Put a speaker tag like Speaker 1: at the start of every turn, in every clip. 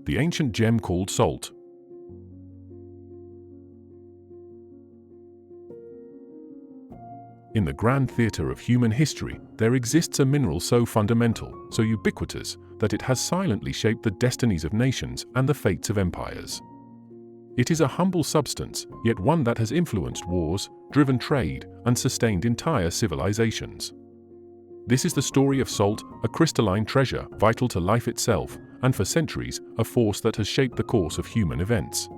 Speaker 1: the ancient gem called salt. In the grand theatre of human history, there exists a mineral so fundamental, so ubiquitous, that it has silently shaped the destinies of nations and the fates of empires. It is a humble substance, yet one that has influenced wars, driven trade, and sustained entire civilizations. This is the story of salt, a crystalline treasure vital to life itself, and for centuries, a force that has shaped the course of human events.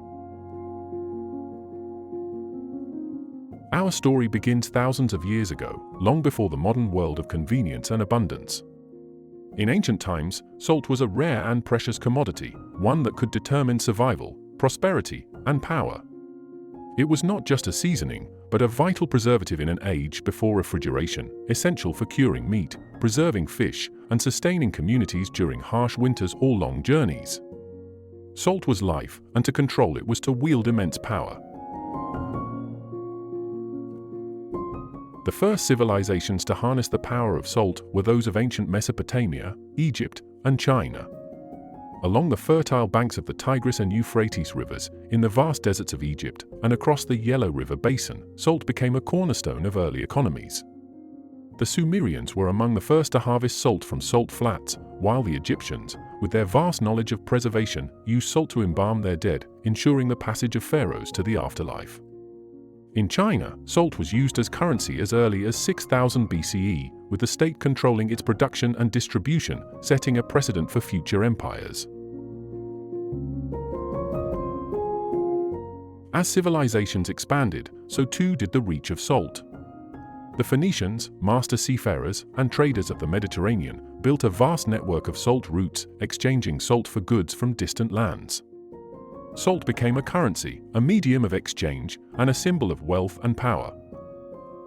Speaker 1: Our story begins thousands of years ago, long before the modern world of convenience and abundance. In ancient times, salt was a rare and precious commodity, one that could determine survival, prosperity, and power. It was not just a seasoning, but a vital preservative in an age before refrigeration, essential for curing meat, preserving fish, and sustaining communities during harsh winters or long journeys. Salt was life, and to control it was to wield immense power. The first civilizations to harness the power of salt were those of ancient Mesopotamia, Egypt, and China. Along the fertile banks of the Tigris and Euphrates rivers, in the vast deserts of Egypt, and across the Yellow River basin, salt became a cornerstone of early economies. The Sumerians were among the first to harvest salt from salt flats, while the Egyptians, with their vast knowledge of preservation, used salt to embalm their dead, ensuring the passage of pharaohs to the afterlife. In China, salt was used as currency as early as 6000 BCE, with the state controlling its production and distribution, setting a precedent for future empires. As civilizations expanded, so too did the reach of salt. The Phoenicians, master seafarers and traders of the Mediterranean, built a vast network of salt routes, exchanging salt for goods from distant lands. Salt became a currency, a medium of exchange, and a symbol of wealth and power.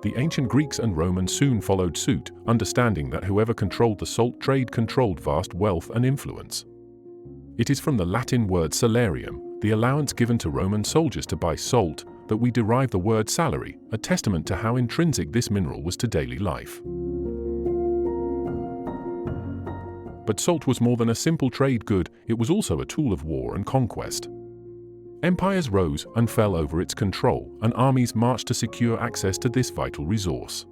Speaker 1: The ancient Greeks and Romans soon followed suit, understanding that whoever controlled the salt trade controlled vast wealth and influence. It is from the Latin word salarium, the allowance given to Roman soldiers to buy salt, that we derive the word salary, a testament to how intrinsic this mineral was to daily life. But salt was more than a simple trade good, it was also a tool of war and conquest. Empires rose and fell over its control, and armies marched to secure access to this vital resource.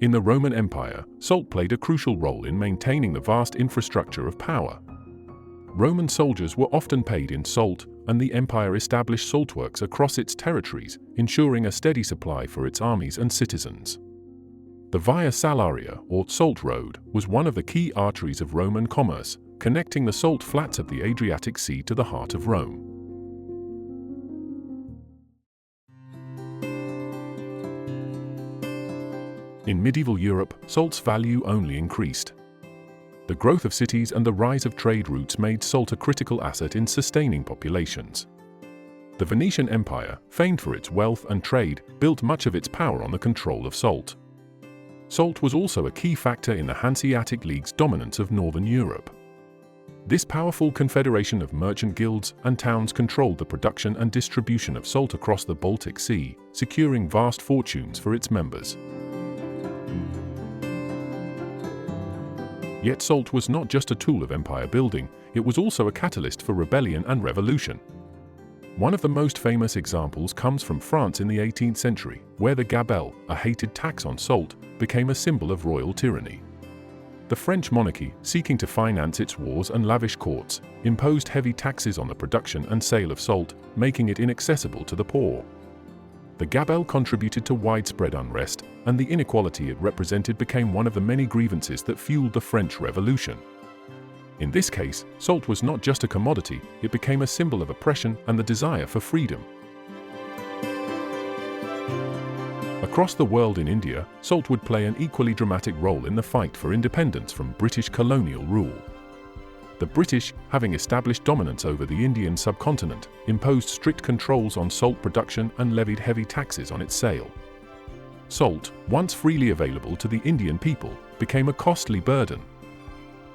Speaker 1: In the Roman Empire, salt played a crucial role in maintaining the vast infrastructure of power. Roman soldiers were often paid in salt, and the empire established saltworks across its territories, ensuring a steady supply for its armies and citizens. The Via Salaria, or Salt Road, was one of the key arteries of Roman commerce, connecting the salt flats of the Adriatic Sea to the heart of Rome. In medieval Europe, salt's value only increased. The growth of cities and the rise of trade routes made salt a critical asset in sustaining populations. The Venetian Empire, famed for its wealth and trade, built much of its power on the control of salt. Salt was also a key factor in the Hanseatic League's dominance of Northern Europe. This powerful confederation of merchant guilds and towns controlled the production and distribution of salt across the Baltic Sea, securing vast fortunes for its members. Yet salt was not just a tool of empire building, it was also a catalyst for rebellion and revolution. One of the most famous examples comes from France in the 18th century, where the gabelle, a hated tax on salt, became a symbol of royal tyranny. The French monarchy, seeking to finance its wars and lavish courts, imposed heavy taxes on the production and sale of salt, making it inaccessible to the poor. The gabelle contributed to widespread unrest, and the inequality it represented became one of the many grievances that fueled the French Revolution. In this case, salt was not just a commodity, it became a symbol of oppression and the desire for freedom. Across the world in India, salt would play an equally dramatic role in the fight for independence from British colonial rule. The British, having established dominance over the Indian subcontinent, imposed strict controls on salt production and levied heavy taxes on its sale. Salt, once freely available to the Indian people, became a costly burden.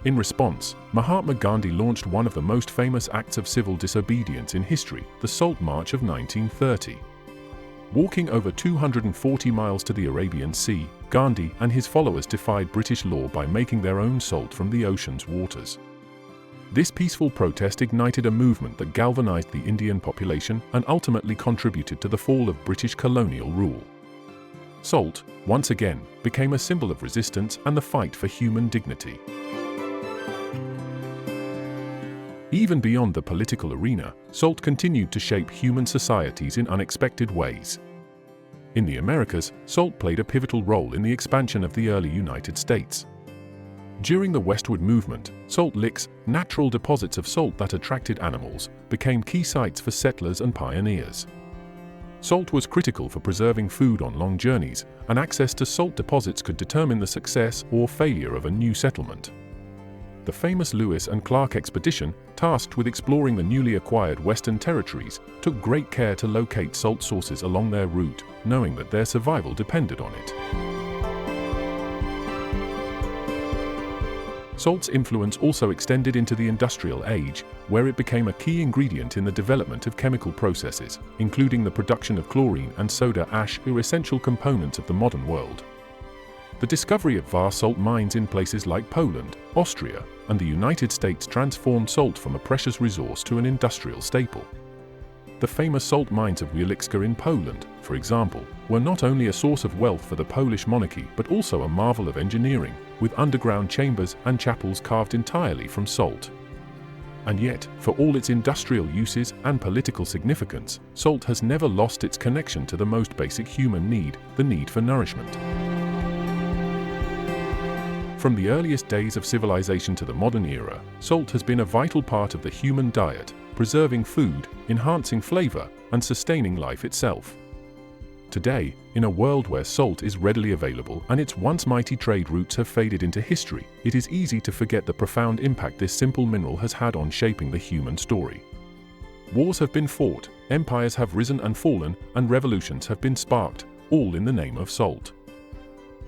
Speaker 1: In response, Mahatma Gandhi launched one of the most famous acts of civil disobedience in history, the Salt March of 1930. Walking over 240 miles to the Arabian Sea, Gandhi and his followers defied British law by making their own salt from the ocean's waters. This peaceful protest ignited a movement that galvanized the Indian population and ultimately contributed to the fall of British colonial rule. Salt, once again, became a symbol of resistance and the fight for human dignity. Even beyond the political arena, salt continued to shape human societies in unexpected ways. In the Americas, salt played a pivotal role in the expansion of the early United States. During the westward movement, salt licks, natural deposits of salt that attracted animals, became key sites for settlers and pioneers. Salt was critical for preserving food on long journeys, and access to salt deposits could determine the success or failure of a new settlement. The famous Lewis and Clark expedition, tasked with exploring the newly acquired Western territories, took great care to locate salt sources along their route, knowing that their survival depended on it. Salt's influence also extended into the industrial age, where it became a key ingredient in the development of chemical processes, including the production of chlorine and soda ash, essential components of the modern world. The discovery of vast salt mines in places like Poland, Austria, and the United States transformed salt from a precious resource to an industrial staple. The famous salt mines of Wieliczka in Poland, for example, were not only a source of wealth for the Polish monarchy but also a marvel of engineering, with underground chambers and chapels carved entirely from salt. And yet, for all its industrial uses and political significance, salt has never lost its connection to the most basic human need, the need for nourishment. From the earliest days of civilization to the modern era, salt has been a vital part of the human diet, preserving food, enhancing flavor, and sustaining life itself. Today, in a world where salt is readily available and its once mighty trade routes have faded into history, it is easy to forget the profound impact this simple mineral has had on shaping the human story. Wars have been fought, empires have risen and fallen, and revolutions have been sparked, all in the name of salt.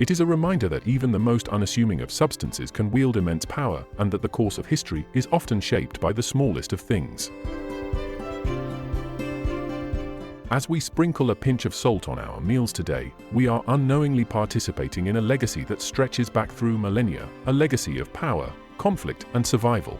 Speaker 1: It is a reminder that even the most unassuming of substances can wield immense power, and that the course of history is often shaped by the smallest of things. As we sprinkle a pinch of salt on our meals today, we are unknowingly participating in a legacy that stretches back through millennia, a legacy of power, conflict, and survival.